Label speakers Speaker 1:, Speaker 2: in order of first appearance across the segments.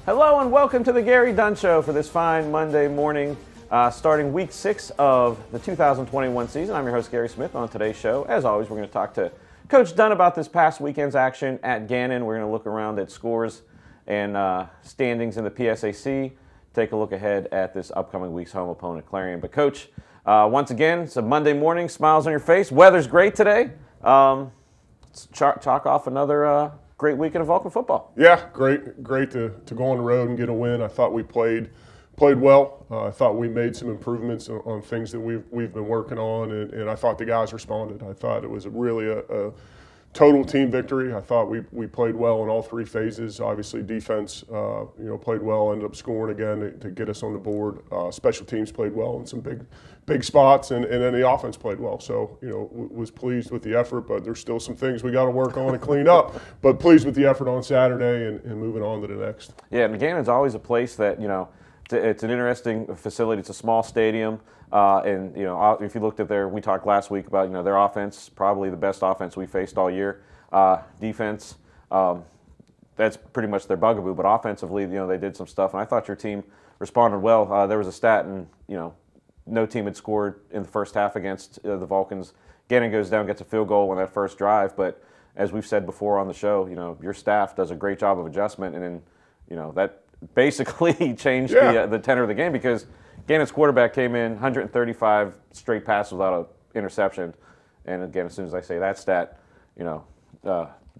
Speaker 1: Hello and welcome to the Gary Dunn Show for this fine Monday morning, starting week 6 of the 2021 season. I'm your host, Gary Smith. On today's show, as always, we're going to talk to Coach Dunn about this past weekend's action at Gannon. We're going to look around at scores and standings in the PSAC, take a look ahead at this upcoming week's home opponent, Clarion. But Coach, once again, it's a Monday morning, smiles on your face. Weather's great today. Let's chalk off another great weekend of Vulcan football.
Speaker 2: Yeah, great to go on the road and get a win. I thought we played well. I thought we made some improvements on things that we've been working on, and I thought the guys responded. I thought it was really a total team victory. I thought we played well in all three phases. Obviously, defense played well, ended up scoring again to get us on the board. Special teams played well in some big spots, and then the offense played well. So, was pleased with the effort, but there's still some things we got to work on and clean up. But pleased with the effort on Saturday and moving on to the next.
Speaker 1: Yeah, and Gannon's always a place that, it's an interesting facility. It's a small stadium. And if you looked at we talked last week about, their offense, probably the best offense we faced all year. Defense, that's pretty much their bugaboo. But offensively, they did some stuff. And I thought your team responded well. There was a stat, and, no team had scored in the first half against the Vulcans. Gannon goes down, gets a field goal on that first drive. But as we've said before on the show, your staff does a great job of adjustment. And then, that basically changed the tenor of the game, because Gannon's quarterback came in 135 straight passes without an interception. And again, as soon as I say that stat,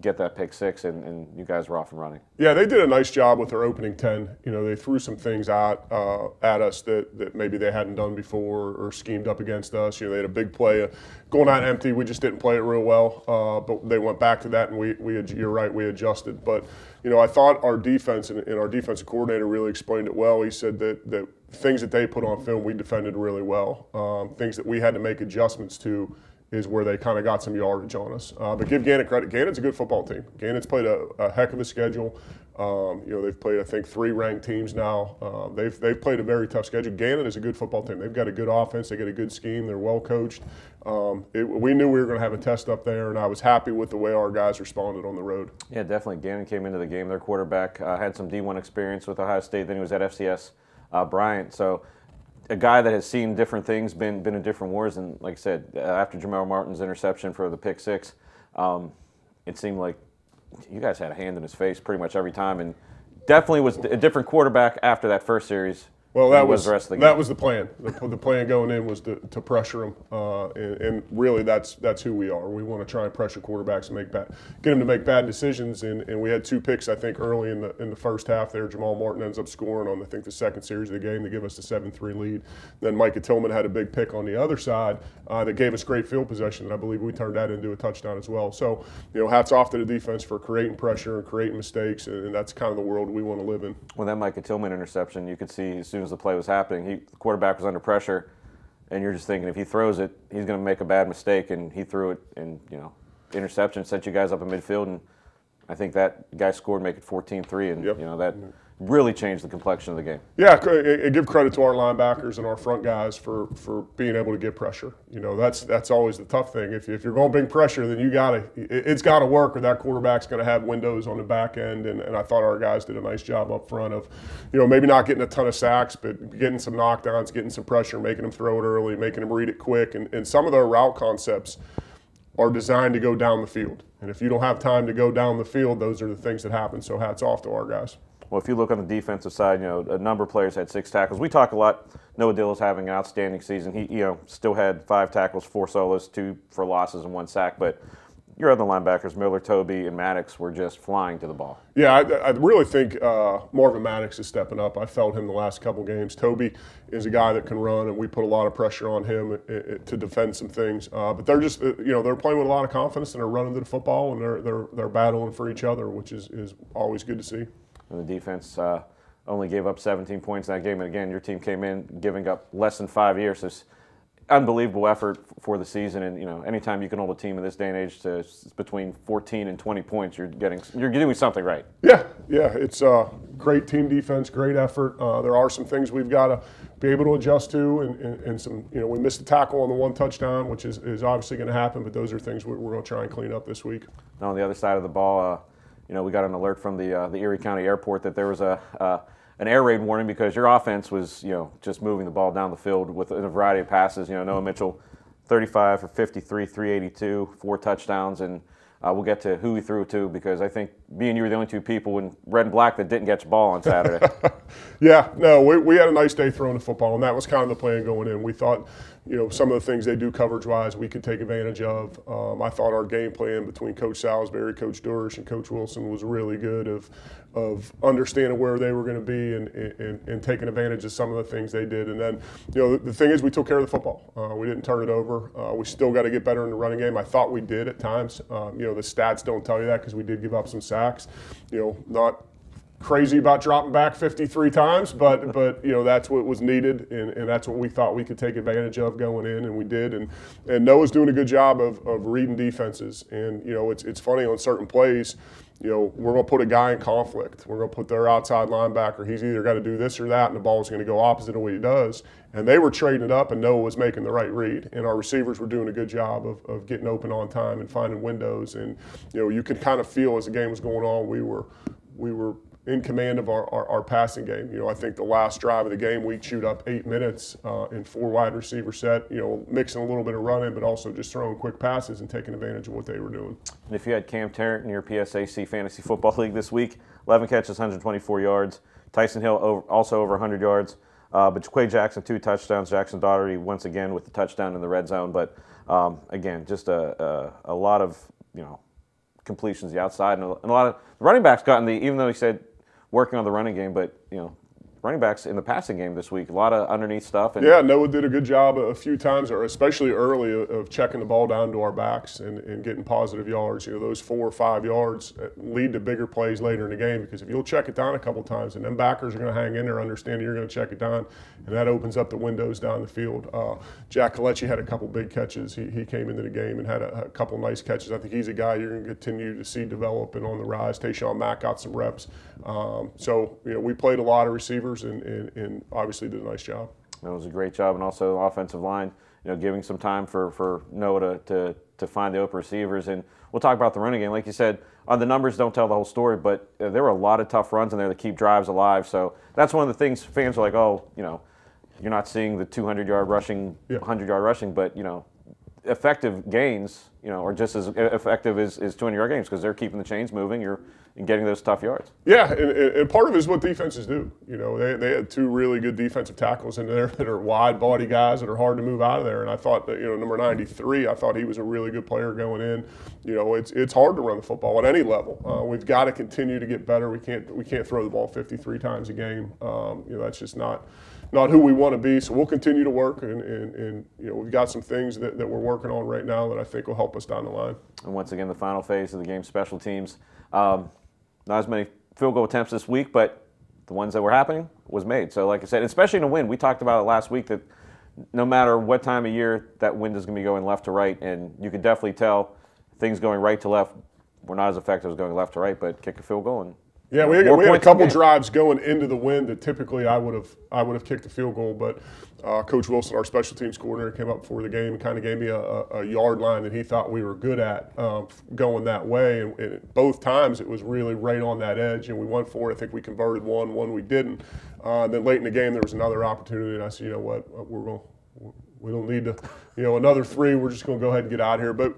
Speaker 1: get that pick six, and you guys were off and running.
Speaker 2: Yeah, they did a nice job with their opening 10. They threw some things at us that maybe they hadn't done before or schemed up against us. They had a big play going out empty. We just didn't play it real well, but they went back to that, and you're right, we adjusted. But, I thought our defense and our defensive coordinator really explained it well. He said that things that they put on film, we defended really well. Things that we had to make adjustments to is where they kind of got some yardage on us. But give Gannon credit. Gannon's a good football team. Gannon's played a heck of a schedule. They've played, I think, 3 ranked teams now. They've played a very tough schedule. Gannon is a good football team. They've got a good offense. They got a good scheme. They're well coached. We knew we were going to have a test up there, and I was happy with the way our guys responded on the road.
Speaker 1: Yeah, definitely. Gannon came into the game. Their quarterback had some D1 experience with Ohio State. Then he was at FCS Bryant. So a guy that has seen different things, been in different wars, and like I said, after Jamel Martin's interception for the pick six, it seemed like you guys had a hand in his face pretty much every time, and definitely was a different quarterback after that first series.
Speaker 2: Well, that was
Speaker 1: the rest of the game.
Speaker 2: That was the plan. The plan going in was to pressure them, and really that's who we are. We want to try and pressure quarterbacks and get them to make bad decisions. And we had 2 picks, I think, early in the first half. There, Jamal Martin ends up scoring on, I think, the second series of the game to give us the 7-3 lead. Then Micah Tillman had a big pick on the other side that gave us great field possession, and I believe we turned that into a touchdown as well. So, hats off to the defense for creating pressure and creating mistakes, and that's kind of the world we want to live in.
Speaker 1: Well, that Micah Tillman interception, you could see as soon as the play was happening, the quarterback was under pressure, and you're just thinking if he throws it, he's going to make a bad mistake, and he threw it, and interception set you guys up in midfield, and I think that guy scored, make it 14-3, and that really changed the complexion of the game.
Speaker 2: Yeah, give credit to our linebackers and our front guys for being able to get pressure. That's always the tough thing. If you're going to bring pressure, then it's got to work, or that quarterback's going to have windows on the back end. And I thought our guys did a nice job up front of, maybe not getting a ton of sacks, but getting some knockdowns, getting some pressure, making them throw it early, making them read it quick. And some of their route concepts are designed to go down the field. And if you don't have time to go down the field, those are the things that happen. So hats off to our guys.
Speaker 1: Well, if you look on the defensive side, a number of players had 6 tackles. We talk a lot. Noah Dill is having an outstanding season. He, still had 5 tackles, 4 solos, 2 for losses, and 1 sack. But your other linebackers, Miller, Toby, and Maddox, were just flying to the ball.
Speaker 2: Yeah, I really think Marvin Maddox is stepping up. I felt him the last couple games. Toby is a guy that can run, and we put a lot of pressure on him to defend some things. But they're just, they're playing with a lot of confidence, and they're running to the football, and they're battling for each other, which is always good to see.
Speaker 1: And the defense only gave up 17 points in that game. And again, your team came in giving up less than 5 years. So it's unbelievable effort for the season. And anytime you can hold a team in this day and age to between 14 and 20 points, you're doing something right.
Speaker 2: Yeah, it's great team defense, great effort. There are some things we've got to be able to adjust to, and some, we missed a tackle on the 1 touchdown, which is obviously going to happen. But those are things we're going to try and clean up this week.
Speaker 1: Now on the other side of the ball. we got an alert from the Erie County Airport that there was an air raid warning because your offense was, just moving the ball down the field with a variety of passes. Noah Mitchell, 35 for 53, 382, 4 touchdowns, and we'll get to who he threw to because I think me and you were the only 2 people in red and black that didn't get your ball on Saturday.
Speaker 2: Yeah, no, we had a nice day throwing the football, and that was kind of the plan going in. We thought, some of the things they do coverage-wise we could take advantage of. I thought our game plan between Coach Salisbury, Coach Durish, and Coach Wilson was really good of understanding where they were going to be and taking advantage of some of the things they did. And then, the thing is we took care of the football. We didn't turn it over. We still got to get better in the running game. I thought we did at times. The stats don't tell you that because we did give up some sacks. Not crazy about dropping back 53 times, but that's what was needed, and that's what we thought we could take advantage of going in, and we did. And Noah's doing a good job of reading defenses. And it's funny on certain plays. We're going to put a guy in conflict. We're going to put their outside linebacker. He's either got to do this or that, and the ball's going to go opposite of what he does. And they were trading it up, and Noah was making the right read. And our receivers were doing a good job of getting open on time and finding windows. And you could kind of feel as the game was going on, we were in command of our passing game. I think the last drive of the game, we chewed up 8 minutes in 4 wide receiver set, mixing a little bit of running, but also just throwing quick passes and taking advantage of what they were doing.
Speaker 1: And if you had Cam Tarrant in your PSAC Fantasy Football League this week, 11 catches, 124 yards. Tyson Hill also over 100 yards. But Jaquay Jackson, 2 touchdowns. Jackson Daugherty once again with the touchdown in the red zone. But again, just a lot of completions the outside, and a lot of the running backs got in the, even though he said working on the running game, but running backs in the passing game this week, a lot of underneath stuff. And
Speaker 2: yeah, Noah did a good job a few times, or especially early, of checking the ball down to our backs and getting positive yards. Those 4 or 5 yards lead to bigger plays later in the game, because if you'll check it down a couple times, and then backers are going to hang in there understanding you're going to check it down, and that opens up the windows down the field. Jack Kalechi had a couple big catches. He came into the game and had a couple nice catches. I think he's a guy you're going to continue to see develop and on the rise. Tayshawn Mack got some reps. So we played a lot of receivers and obviously did a nice job.
Speaker 1: That was a great job, and also offensive line, giving some time for Noah to find the open receivers. And we'll talk about the running game. Like you said, the numbers don't tell the whole story, but there were a lot of tough runs in there that keep drives alive. So that's one of the things fans are like, you're not seeing the 200-yard rushing, 100-yard rushing, but effective gains, are just as effective as 200-yard games, because they're keeping the chains moving. And getting those tough yards.
Speaker 2: Yeah, and part of it is what defenses do. They had 2 really good defensive tackles in there that are wide body guys that are hard to move out of there. And I thought that, number 93, I thought he was a really good player going in. It's hard to run the football at any level. We've got to continue to get better. We can't throw the ball 53 times a game. That's just not who we want to be. So we'll continue to work, and we've got some things that we're working on right now that I think will help us down the line.
Speaker 1: And once again, the final phase of the game, special teams. Not as many field goal attempts this week, but the ones that were happening was made. So like I said, especially in a wind, we talked about it last week that no matter what time of year, that wind is going to be going left to right, and you could definitely tell things going right to left were not as effective as going left to right, but kick a field goal. And
Speaker 2: yeah, we had a couple drives going into the wind that typically I would have kicked the field goal, but Coach Wilson, our special teams coordinator, came up before the game and kind of gave me a yard line that he thought we were good at going that way. And both times it was really right on that edge, and we went for it. I think we converted one we didn't. Then late in the game there was another opportunity, and I said, we don't need to, another 3. We're just going to go ahead and get out of here. But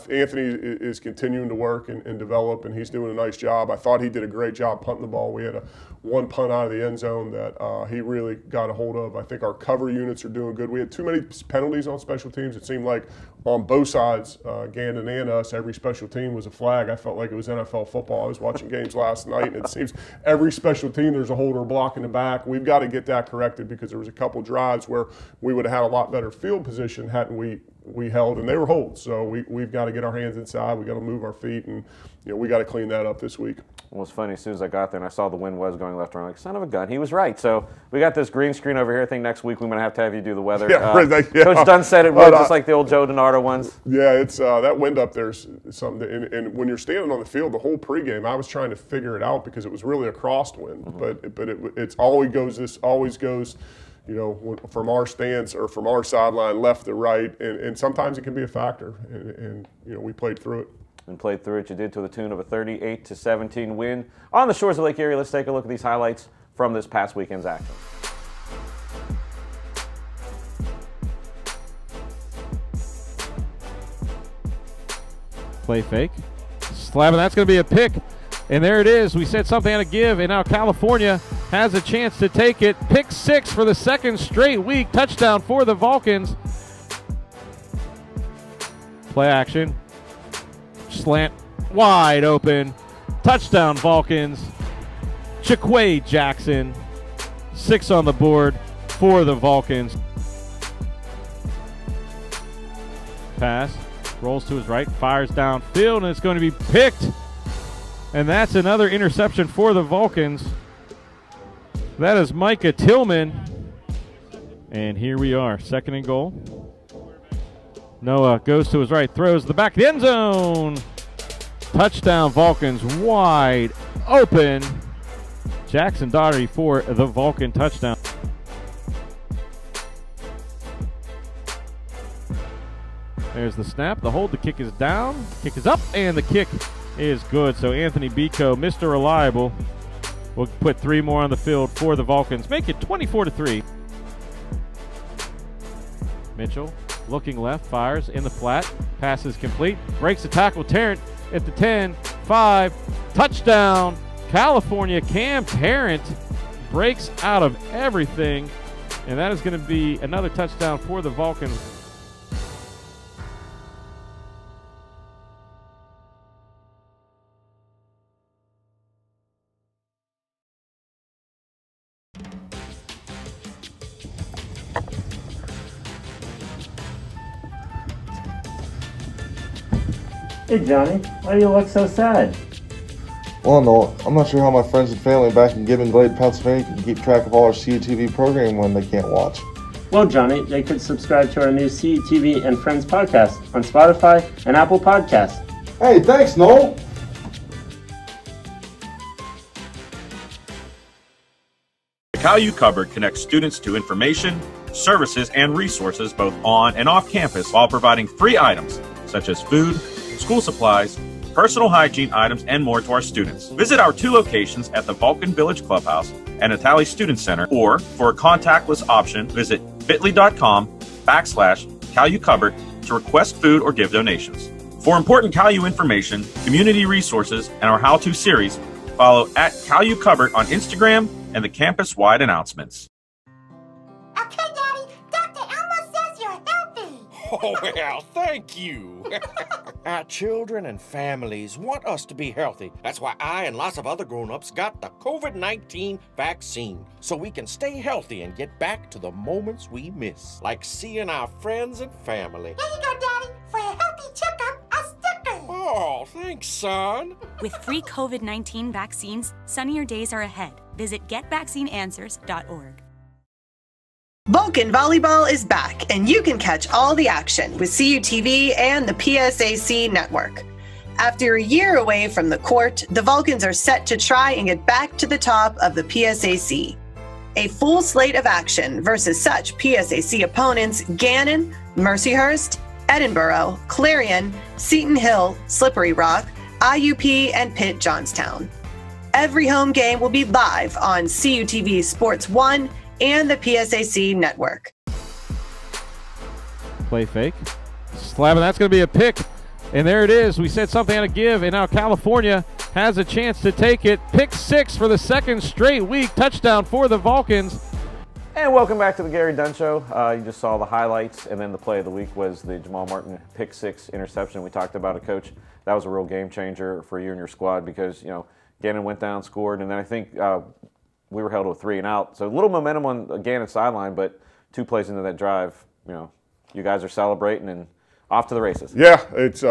Speaker 2: Anthony is continuing to work and develop, and he's doing a nice job. I thought he did a great job punting the ball. We had one punt out of the end zone that he really got a hold of. I think our cover units are doing good. We had too many penalties on special teams. It seemed like on both sides, Gannon and us, every special team was a flag. I felt like it was NFL football. I was watching games last night, and it seems every special team there's a holder block in the back. We've got to get that corrected, because there was a couple drives where we would have had a lot better field position hadn't we held, and they were holds. So we've got to get our hands inside. We've got to move our feet, and we got to clean that up this week.
Speaker 1: Well, it's funny, as soon as I got there and I saw the wind was going left, I'm like, son of a gun, he was right. So we got this green screen over here. I think next week we're going to have you do the weather. Coach Dunn said it was just like the old Joe DiNardo ones.
Speaker 2: Yeah, it's that wind up there's something. And when you're standing on the field, the whole pregame, I was trying to figure it out because it was really a crosswind. Mm-hmm. But it's always goes from our stance or from our sideline left to right, and sometimes it can be a factor. And we played through it.
Speaker 1: and played through it. You did to the tune of a 38-17 win on the shores of Lake Erie. Let's take a look at these highlights from this past weekend's action.
Speaker 3: Play fake. Slab, and that's going to be a pick. And there it is. We said something had to give, and now California has a chance to take it. Pick 6 for the second straight week. Touchdown for the Vulcans. Play action. Slant wide open. Touchdown Vulcans. Chiquay Jackson. 6 on the board for the Vulcans. Pass. Rolls to his right. Fires downfield, and it's going to be picked. And that's another interception for the Vulcans. That is Micah Tillman. And here we are, 2nd and goal. Noah goes to his right, throws the back of the end zone. Touchdown Vulcans, wide open. Jackson Daugherty for the Vulcan touchdown. There's the snap, the hold, the kick is down, kick is up, and the kick is good. So Anthony Bico, Mr. Reliable, will put 3 more on the field for the Vulcans. Make it 24-3. Mitchell looking left, fires in the flat, pass is complete, breaks the tackle. Tarrant at the 10, 5, touchdown. California. Cam Tarrant breaks out of everything, and that is going to be another touchdown for the Vulcans.
Speaker 4: Hey Johnny, why do you look so sad?
Speaker 5: Well, no, I'm not sure how my friends and family back in Gibbon Glade, Pennsylvania can keep track of all our CUTV programming when they can't watch.
Speaker 4: Well, Johnny, they could subscribe to our new CUTV and Friends podcast on Spotify and Apple Podcasts.
Speaker 5: Hey, thanks, Noel!
Speaker 6: The CalU Cupboard connects students to information, services, and resources both on and off campus while providing free items such as food, school supplies, personal hygiene items, and more to our students. Visit our 2 locations at the Vulcan Village Clubhouse and Atali Student Center, or for a contactless option, visit bit.ly/CalU Cupboard to request food or give donations. For important CalU information, community resources, and our how-to series, follow at CalU Cupboard on Instagram and the campus-wide announcements.
Speaker 7: Okay, Daddy, Dr. Elmo says you're healthy.
Speaker 8: Oh, well, thank you. Our children and families want us to be healthy. That's why I and lots of other grown-ups got the COVID-19 vaccine, so we can stay healthy and get back to the moments we miss, like seeing our friends and family.
Speaker 7: Here you go, Daddy. For a healthy checkup, a sticker.
Speaker 8: Oh, thanks, son.
Speaker 9: With free COVID-19 vaccines, sunnier days are ahead. Visit getvaccineanswers.org.
Speaker 10: Vulcan Volleyball is back, and you can catch all the action with CUTV and the PSAC network. After a year away from the court, the Vulcans are set to try and get back to the top of the PSAC. A full slate of action versus such PSAC opponents: Gannon, Mercyhurst, Edinburgh, Clarion, Seton Hill, Slippery Rock, IUP, and Pitt Johnstown. Every home game will be live on CUTV Sports 1 and the PSAC network.
Speaker 3: Play fake. Slab, and that's going to be a pick. And there it is. We said something had to give, and now California has a chance to take it. Pick 6 for the second straight week. Touchdown for the Vulcans.
Speaker 1: And welcome back to the Gary Dunn Show. You just saw the highlights, and then the play of the week was the Jamal Martin pick 6 interception. We talked about it, Coach. That was a real game changer for you and your squad because, you know, Gannon went down, scored, and then I think we were held to a 3 and out. So a little momentum on Gannon's sideline, but 2 plays into that drive, you know, you guys are celebrating and off to the races.
Speaker 2: Yeah, it's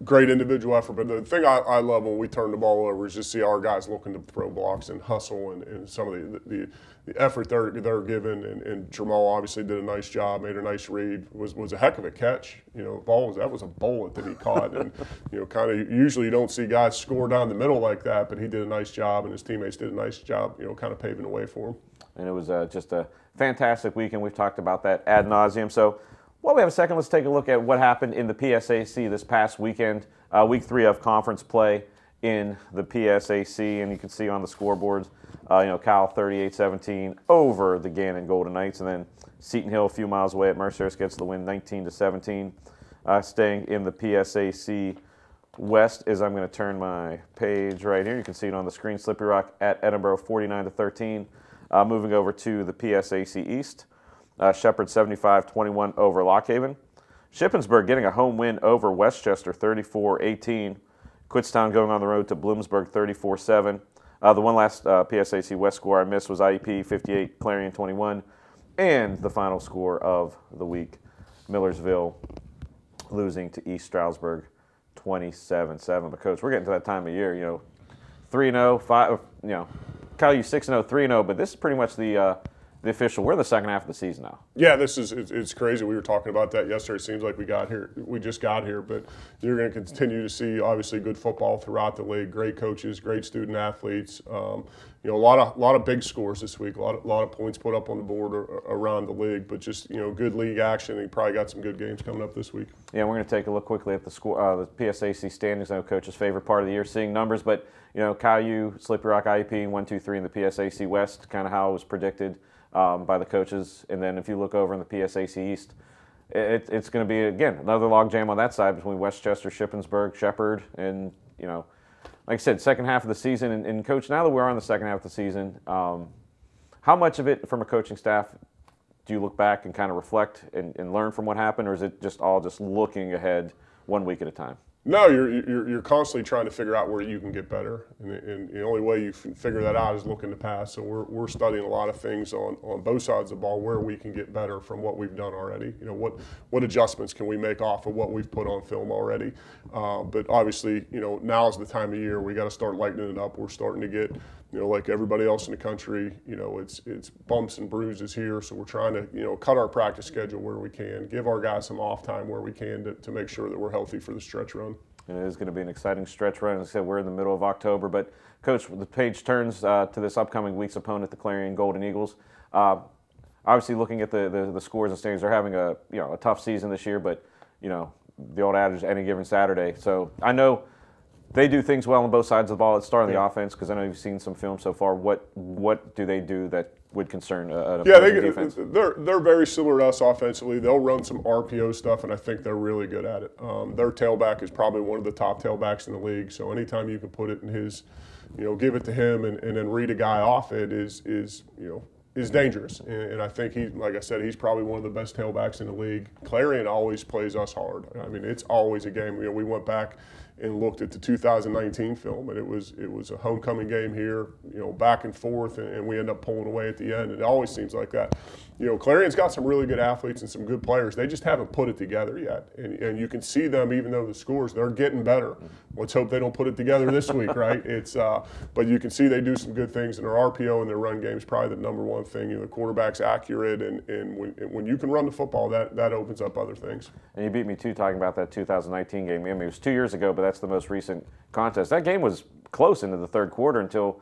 Speaker 2: great individual effort. But the thing I love when we turn the ball over is just see our guys looking to throw blocks and hustle and some of the effort they're giving. And Jamal obviously did a nice job, made a nice read, was a heck of a catch. You know, that was a bullet that he caught. And, you know, kind of usually you don't see guys score down the middle like that, but he did a nice job and his teammates did a nice job, you know, kind of paving the way for him.
Speaker 1: And it was just a fantastic weekend. We've talked about that ad nauseum. So while we have a second, let's take a look at what happened in the PSAC this past weekend. Week 3 of conference play in the PSAC, and you can see on the scoreboards, Cal 38-17 over the Gannon Golden Knights, and then Seton Hill a few miles away at Mercers gets the win 19-17. Staying in the PSAC West is I'm going to turn my page right here. You can see it on the screen. Slippery Rock at Edinburgh 49-13. Moving over to the PSAC East, Shepherd 75-21 over Lock Haven. Shippensburg getting a home win over Westchester 34-18. Kutztown going on the road to Bloomsburg 34-7. The one last PSAC West score I missed was IEP 58, Clarion 21. And the final score of the week, Millersville losing to East Stroudsburg 27-7. But Coach, we're getting to that time of year, 3-0, 5, Cal U 6-0, 3-0, but this is pretty much the official. We're in the second half of the season now.
Speaker 2: Yeah, it's crazy. We were talking about that yesterday. It seems like we just got here, but you're going to continue to see obviously good football throughout the league. Great coaches, great student athletes. A lot of big scores this week. A lot of points put up on the board around the league, but just good league action. And you probably got some good games coming up this week. Yeah, we're going to take a look quickly at the score, the PSAC standings. I know Coach's favorite part of the year, seeing numbers, but Cal U, Slippery Rock, IEP 1, 2, 3 in the PSAC West, kind of how it was predicted by the coaches. And then if you look over in the PSAC East, it's going to be, again, another logjam on that side between Westchester, Shippensburg, Shepherd, and, like I said, second half of the season. And Coach, now that we're on the second half of the season, how much of it from a coaching staff do you look back and kind of reflect and learn from what happened, or is it just all just looking ahead 1 week at a time? No, you're constantly trying to figure out where you can get better, and the only way you can figure that out is looking to pass. So we're studying a lot of things on both sides of the ball where we can get better from what we've done already. What adjustments can we make off of what we've put on film already? But obviously, now is the time of year we got to start lightening it up. We're starting to get, like everybody else in the country, it's bumps and bruises here. So we're trying to, cut our practice schedule where we can, give our guys some off time where we can to make sure that we're healthy for the stretch run. And it is going to be an exciting stretch run. As I said, we're in the middle of October. But, Coach, the page turns to this upcoming week's opponent, the Clarion Golden Eagles. Obviously, looking at the scores and standings, they're having a tough season this year. But, the old adage, any given Saturday. So I know they do things well on both sides of the ball. Let's start on the offense, because I know you've seen some film so far. What do they do that would concern a defense? They're very similar to us offensively. They'll run some RPO stuff, and I think they're really good at it. Their tailback is probably one of the top tailbacks in the league. So anytime you can put it in his, give it to him and then read a guy off it is dangerous. And I think like I said, he's probably one of the best tailbacks in the league. Clarion always plays us hard. I mean, it's always a game. We went back and looked at the 2019 film, and it was a homecoming game here, back and forth, and we end up pulling away at the end. It always seems like that. Clarion's got some really good athletes and some good players. They just haven't put it together yet, and you can see them, even though the scores, they're getting better. Let's hope they don't put it together this week, right? But you can see they do some good things, and their RPO and their run game is probably the number one thing. The quarterback's accurate, and when you can run the football, that opens up other things. And you beat me too, talking about that 2019 game. I mean, it was 2 years ago, but that's the most recent contest. That game was close into the third quarter until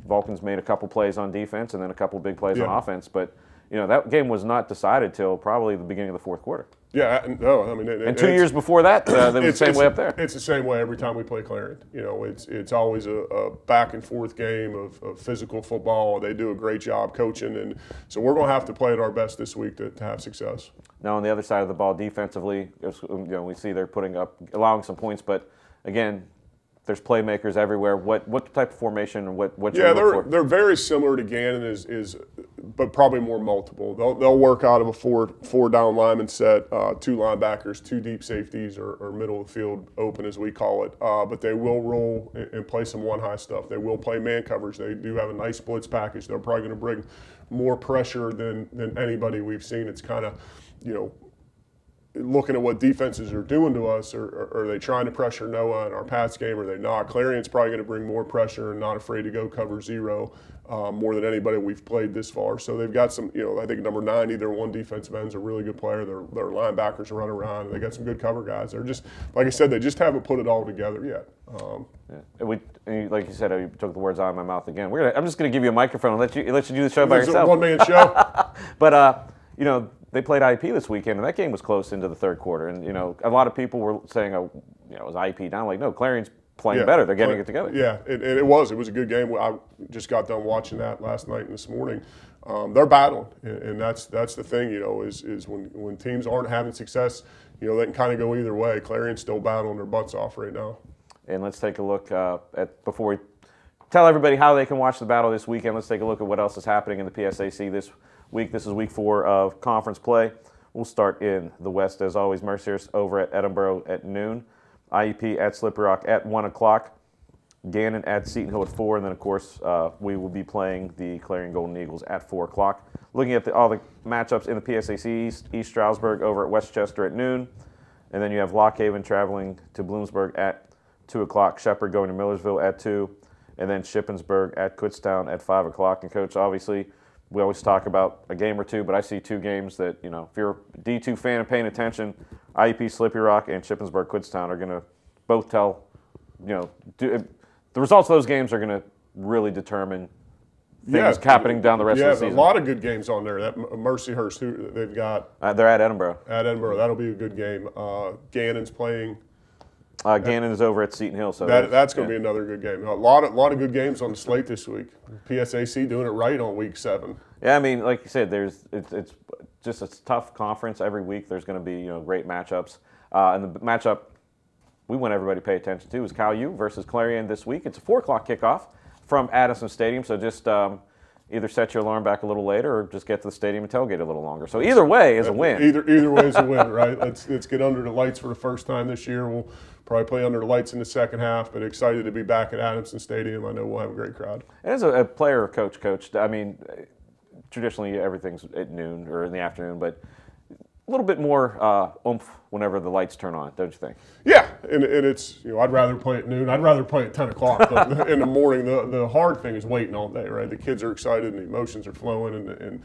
Speaker 2: Vulcans made a couple plays on defense and then a couple big plays on offense. But that game was not decided till probably the beginning of the fourth quarter. Yeah, no, I mean, and 2 years before that, they were the same way up there. It's the same way every time we play Clarion. It's always a back and forth game of physical football. They do a great job coaching, and so we're going to have to play at our best this week to have success. Now on the other side of the ball, defensively, we see they're allowing some points, but again, there's playmakers everywhere. What type of formation and what you look for? They're very similar to Gannon, but probably more multiple. They'll work out of a four down lineman set, two linebackers, two deep safeties, or middle of the field open as we call it. But they will roll and play some one high stuff. They will play man coverage. They do have a nice blitz package. They're probably going to bring more pressure than anybody we've seen. It's kind of looking at what defenses are doing to us, or are they trying to pressure Noah in our pass game, or are they not? Clarion's probably going to bring more pressure and not afraid to go cover zero more than anybody we've played this far. So they've got some, I think number 90, their one defensive end's a really good player. Their linebackers run around. They got some good cover guys. They're just, like I said, they just haven't put it all together yet. And like you said, you took the words out of my mouth again. I'm just going to give you a microphone and let you do the show by yourself. It's a one-man show. But,
Speaker 1: they played IUP this weekend, and that game was close into the third quarter. And, a lot of people were saying, oh, was IUP down? Like, no, Clarion's playing better. They're getting it together.
Speaker 2: Yeah, and it was a good game. I just got done watching that last night and this morning. They're battling, and that's the thing, is when teams aren't having success, they can kind of go either way. Clarion's still battling their butts off right now.
Speaker 1: And let's take a look before we tell everybody how they can watch the battle this weekend, let's take a look at what else is happening in the PSAC this week. This is week 4 of conference play. We'll start in the West, as always. Mercier's over at Edinboro at noon. IUP at Slippery Rock at 1 o'clock. Gannon at Seton Hill at 4. And then, of course, we will be playing the Clarion Golden Eagles at 4 o'clock. Looking at all the matchups in the PSAC East Stroudsburg over at Westchester at noon. And then you have Lock Haven traveling to Bloomsburg at 2 o'clock. Shepherd going to Millersville at 2. And then Shippensburg at Kutztown at 5 o'clock. And, Coach, obviously, we always talk about a game or two, but I see 2 games that, if you're a D2 fan and paying attention, IUP Slippery Rock and Shippensburg Kutztown are going to both tell, the results of those games are going to really determine things happening down the rest of the season.
Speaker 2: Yeah, a lot of good games on there. That Mercyhurst, who they've got.
Speaker 1: They're at Edinboro.
Speaker 2: At Edinboro. That'll be a good game. Gannon's playing.
Speaker 1: Gannon is over at Seton Hill, so
Speaker 2: that's going to be another good game. A lot of good games on the slate this week. PSAC doing it right on week 7.
Speaker 1: Yeah, I mean, like you said, it's just a tough conference every week. There's going to be great matchups, and the matchup we want everybody to pay attention to is Cal U versus Clarion this week. It's a 4 o'clock kickoff from Addison Stadium, so just either set your alarm back a little later or just get to the stadium and tailgate a little longer. So either way is a win.
Speaker 2: Either way is a win, right? Let's get under the lights for the first time this year. We'll probably play under the lights in the second half, but excited to be back at Adamson Stadium. I know we'll have a great crowd.
Speaker 1: And as a player or coach, I mean, traditionally everything's at noon or in the afternoon, but a little bit more oomph whenever the lights turn on, don't you think?
Speaker 2: Yeah, and it's, I'd rather play at noon. I'd rather play at 10 o'clock in the morning. The hard thing is waiting all day, right? The kids are excited and the emotions are flowing, and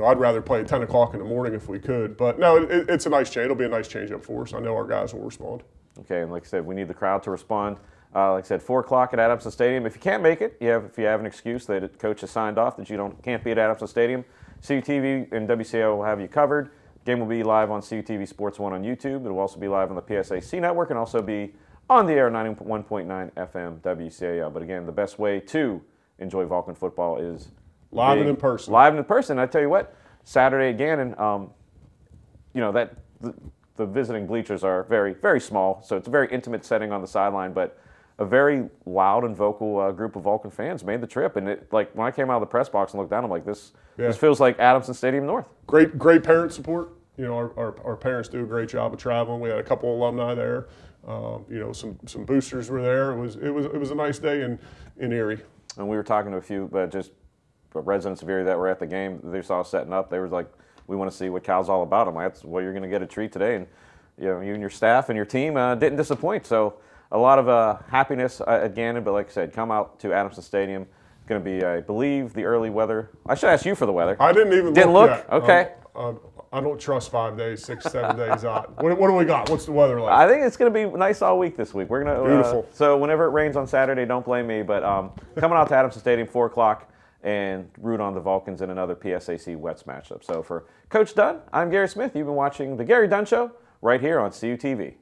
Speaker 2: I'd rather play at 10 o'clock in the morning if we could. But no, it's a nice change. It'll be a nice change up for us. I know our guys will respond.
Speaker 1: Okay, and like I said, we need the crowd to respond. Like I said, 4 o'clock at Adamson Stadium. If you can't make it, if you have an excuse that a coach has signed off that you can't be at Adamson Stadium, CUTV and WCO will have you covered. Game will be live on CUTV Sports 1 on YouTube. It will also be live on the PSAC network and also be on the air 91.9 FM WCAL. But again, the best way to enjoy Vulcan football is
Speaker 2: live and in person.
Speaker 1: Live and in person. I tell you what, Saturday at Gannon, the visiting bleachers are very, very small, so it's a very intimate setting on the sideline, but a very loud and vocal group of Vulcan fans made the trip. And when I came out of the press box and looked down, I'm like, this feels like Adamson Stadium North.
Speaker 2: Great parent support. Our parents do a great job of traveling. We had a couple alumni there. Some boosters were there. It was a nice day in Erie.
Speaker 1: And we were talking to a few just residents of Erie that were at the game. They saw us setting up. They were like, we want to see what Cal's all about. I'm like, that's you're going to get a treat today. And you and your staff and your team didn't disappoint. So a lot of happiness at Gannon. But like I said, come out to Adamson Stadium. It's going to be, I believe, the early weather. I should ask you for the weather.
Speaker 2: I didn't even
Speaker 1: look
Speaker 2: yet.
Speaker 1: Okay.
Speaker 2: I don't trust 5 days, 6, 7 days out. What do we got? What's the weather like?
Speaker 1: I think it's going to be nice all week this week. We're going to
Speaker 2: beautiful.
Speaker 1: So whenever it rains on Saturday, don't blame me. But coming out to Adamson Stadium 4 o'clock and root on the Vulcans in another PSAC Wets matchup. So for Coach Dunn, I'm Gary Smith. You've been watching the Gary Dunn Show right here on CUTV.